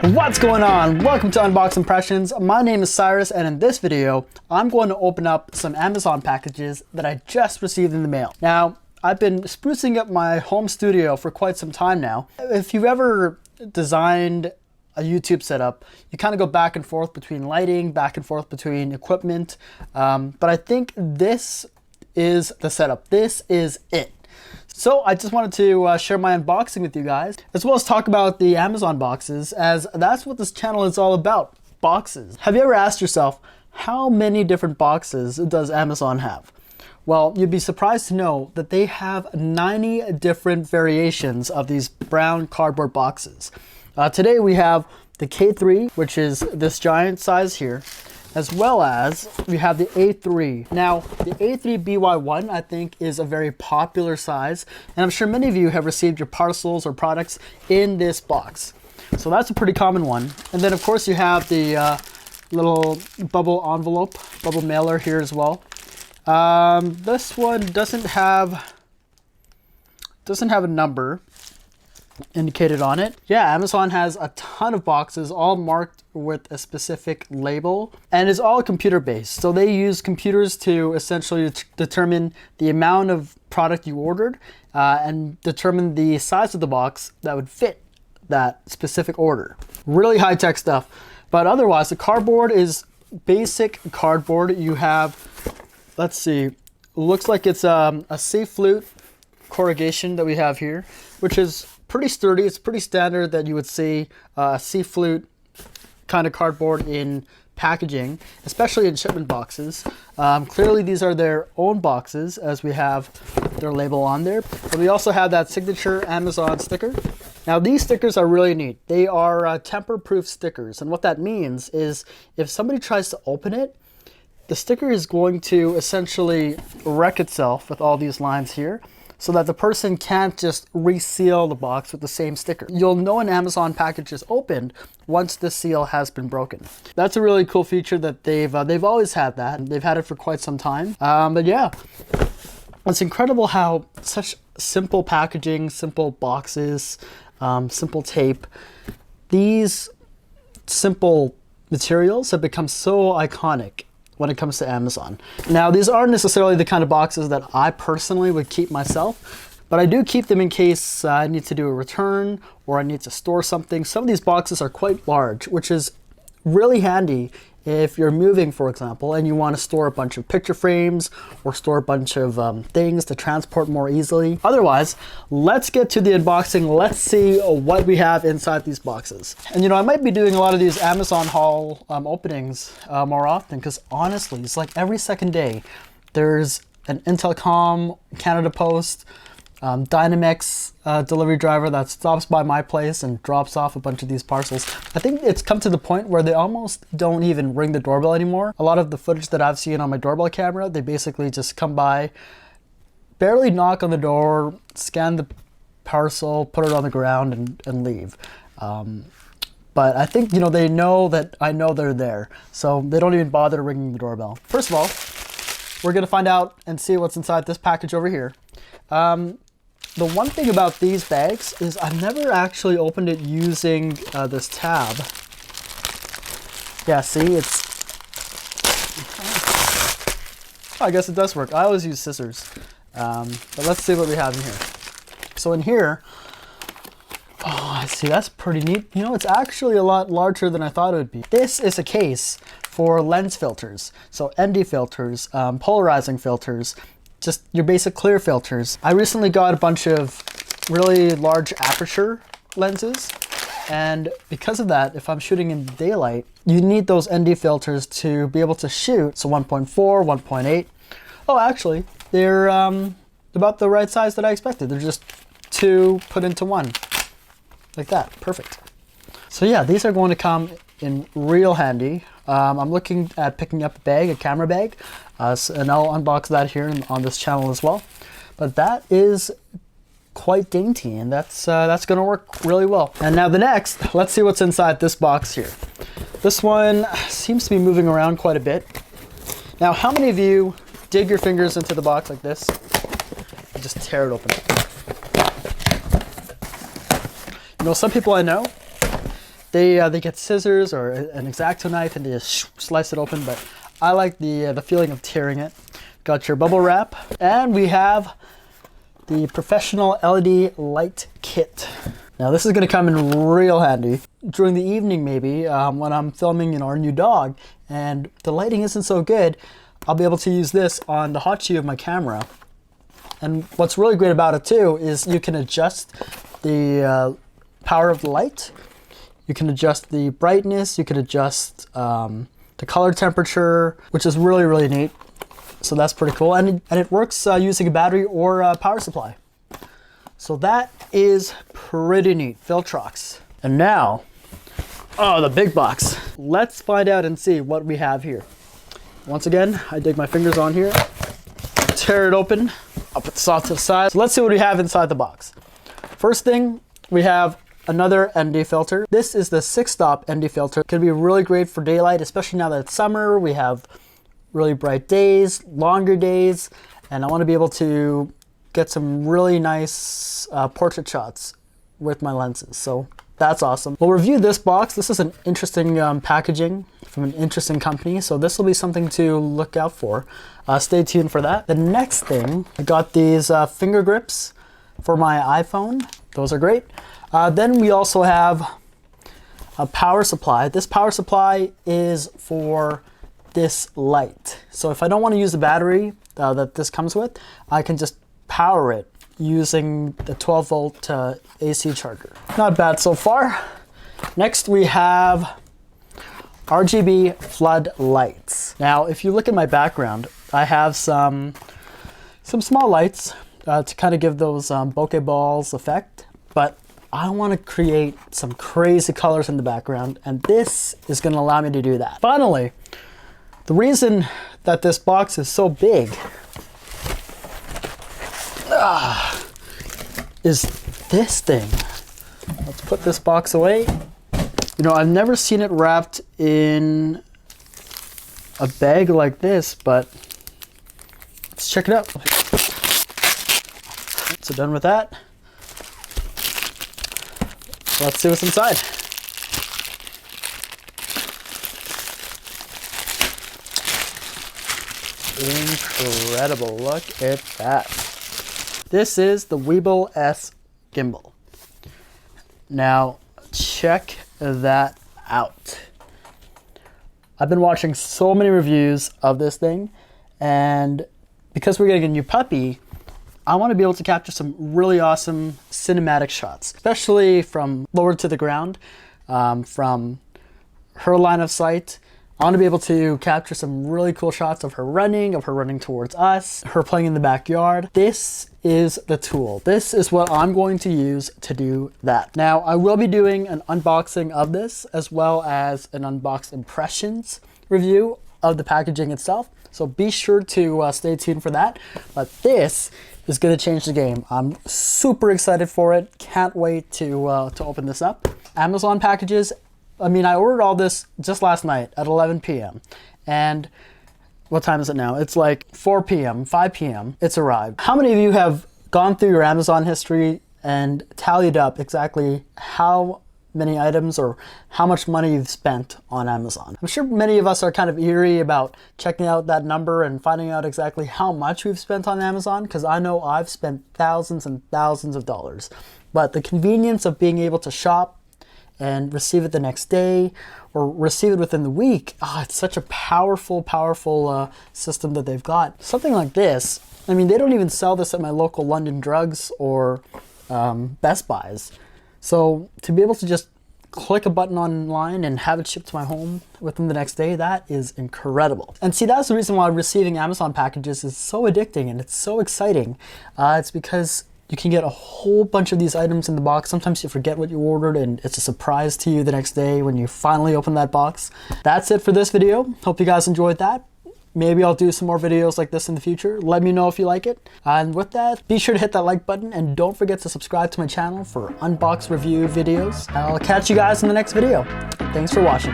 What's going on? Welcome to Unboxed Impressions. My name is Cyrus, and in this video, I'm going to open up some Amazon packages that I just received in the mail. Now, I've been sprucing up my home studio for quite some time now. If you've ever designed a YouTube setup, you kind of go back and forth between lighting, back and forth between equipment, but I think this is the setup. This is it. So I just wanted to share my unboxing with you guys, as well as talk about the Amazon boxes, as that's what this channel is all about, boxes. Have you ever asked yourself, how many different boxes does Amazon have? Well, you'd be surprised to know that they have 90 different variations of these brown cardboard boxes. Today we have the K3, which is this giant size here, as well as we have the A3. Now, the A3BY1, I think, is a very popular size, and I'm sure many of you have received your parcels or products in this box. So that's a pretty common one. And then, of course, you have the little bubble envelope, bubble mailer here as well. This one doesn't have a number indicated on it. Yeah, Amazon has a ton of boxes all marked with a specific label, and it's all computer based. So they use computers to essentially determine the amount of product you ordered and determine the size of the box that would fit that specific order. Really high tech stuff. But otherwise, the cardboard is basic cardboard. You have, let's see, looks like it's a sea flute corrugation that we have here, which is pretty sturdy. It's pretty standard that you would see sea flute kind of cardboard in packaging, especially in shipment boxes. Clearly these are their own boxes, as we have their label on there. But we also have that signature Amazon sticker. Now these stickers are really neat. They are tamper-proof stickers, and what that means is if somebody tries to open it, the sticker is going to essentially wreck itself with all these lines here, so that the person can't just reseal the box with the same sticker. You'll know an Amazon package is opened once the seal has been broken. That's a really cool feature that they've always had that, and they've had it for quite some time. But yeah, it's incredible how such simple packaging, simple boxes, simple tape, these simple materials have become so iconic when it comes to Amazon. Now, these aren't necessarily the kind of boxes that I personally would keep myself, but I do keep them in case I need to do a return or I need to store something. Some of these boxes are quite large, which is really handy if you're moving, for example, and you want to store a bunch of picture frames or store a bunch of things to transport more easily. Otherwise, let's get to the unboxing. Let's see what we have inside these boxes. And you know, I might be doing a lot of these Amazon haul openings more often, because honestly, it's like every second day there's an Intelcom, Canada Post, Dynamex delivery driver that stops by my place and drops off a bunch of these parcels. I think it's come to the point where they almost don't even ring the doorbell anymore. A lot of the footage that I've seen on my doorbell camera, they basically just come by, barely knock on the door, scan the parcel, put it on the ground and leave. But I think, you know, they know that I know they're there, so they don't even bother ringing the doorbell. First of all, we're gonna find out and see what's inside this package over here. The one thing about these bags is I've never actually opened it using this tab. Yeah, see, it's... Oh, I guess it does work. I always use scissors. But let's see what we have in here. So in here, oh, I see, that's pretty neat. You know, it's actually a lot larger than I thought it would be. This is a case for lens filters. So ND filters, polarizing filters, just your basic clear filters. I recently got a bunch of really large aperture lenses, and because of that, if I'm shooting in daylight, you need those ND filters to be able to shoot. So 1.4, 1.8. Oh, actually, they're about the right size that I expected. They're just two put into one, like that, perfect. So yeah, these are going to come in real handy. I'm looking at picking up a bag, a camera bag, and I'll unbox that here on this channel as well. But that is quite dainty, and that's going to work really well. And now the next, let's see what's inside this box here. This one seems to be moving around quite a bit. Now, how many of you dig your fingers into the box like this and just tear it open? You know, some people I know, They get scissors or an X-Acto knife and they just slice it open, but I like the feeling of tearing it. Got your bubble wrap, and we have the professional LED light kit. Now this is going to come in real handy during the evening, maybe when I'm filming our new dog and the lighting isn't so good. I'll be able to use this on the hot shoe of my camera. And what's really great about it too is you can adjust the power of the light. You can adjust the brightness. You can adjust the color temperature, which is really, really neat. So that's pretty cool. And it works using a battery or a power supply. So that is pretty neat. Viltrox. And now, oh, the big box. Let's find out and see what we have here. Once again, I dig my fingers on here, tear it open. I'll put this off to the side. So let's see what we have inside the box. First thing, we have another ND filter. This is the 6-stop ND filter. It can be really great for daylight, especially now that it's summer. We have really bright days, longer days, and I want to be able to get some really nice portrait shots with my lenses. So that's awesome. We'll review this box. This is an interesting packaging from an interesting company. So this will be something to look out for. Stay tuned for that. The next thing, I got these finger grips for my iPhone. Those are great. Then we also have a power supply. This power supply is for this light. So if I don't want to use the battery that this comes with, I can just power it using the 12-volt AC charger. Not bad so far. Next we have RGB flood lights. Now if you look at my background, I have some small lights to kind of give those bokeh balls effect, but I want to create some crazy colors in the background, and this is going to allow me to do that. Finally, the reason that this box is so big is this thing. Let's put this box away. You know, I've never seen it wrapped in a bag like this, but let's check it out. So done with that. Let's see what's inside. Incredible, look at that. This is the Weebill S gimbal. Now, check that out. I've been watching so many reviews of this thing, and because we're getting a new puppy, I want to be able to capture some really awesome cinematic shots, especially from lower to the ground, from her line of sight. I want to be able to capture some really cool shots of her running towards us, her playing in the backyard. This is the tool. This is what I'm going to use to do that. Now, I will be doing an unboxing of this as well as an unboxed impressions review of the packaging itself. So be sure to stay tuned for that. But this is going to change the game. I'm super excited for it. Can't wait to open this up. Amazon packages. I mean, I ordered all this just last night at 11 p.m. And what time is it now? It's like 4 p.m., 5 p.m. It's arrived. How many of you have gone through your Amazon history and tallied up exactly how many items or how much money you've spent on Amazon? I'm sure many of us are kind of eerie about checking out that number and finding out exactly how much we've spent on Amazon, because I know I've spent thousands and thousands of dollars. But the convenience of being able to shop and receive it the next day or receive it within the week, it's such a powerful system that they've got. Something like this, I mean, they don't even sell this at my local London Drugs or Best Buys. So to be able to just click a button online and have it shipped to my home within the next day, that is incredible. And see, that's the reason why receiving Amazon packages is so addicting and it's so exciting. It's because you can get a whole bunch of these items in the box. Sometimes you forget what you ordered and it's a surprise to you the next day when you finally open that box. That's it for this video. Hope you guys enjoyed that. Maybe I'll do some more videos like this in the future. Let me know if you like it. And with that, be sure to hit that like button and don't forget to subscribe to my channel for unbox review videos. I'll catch you guys in the next video. Thanks for watching.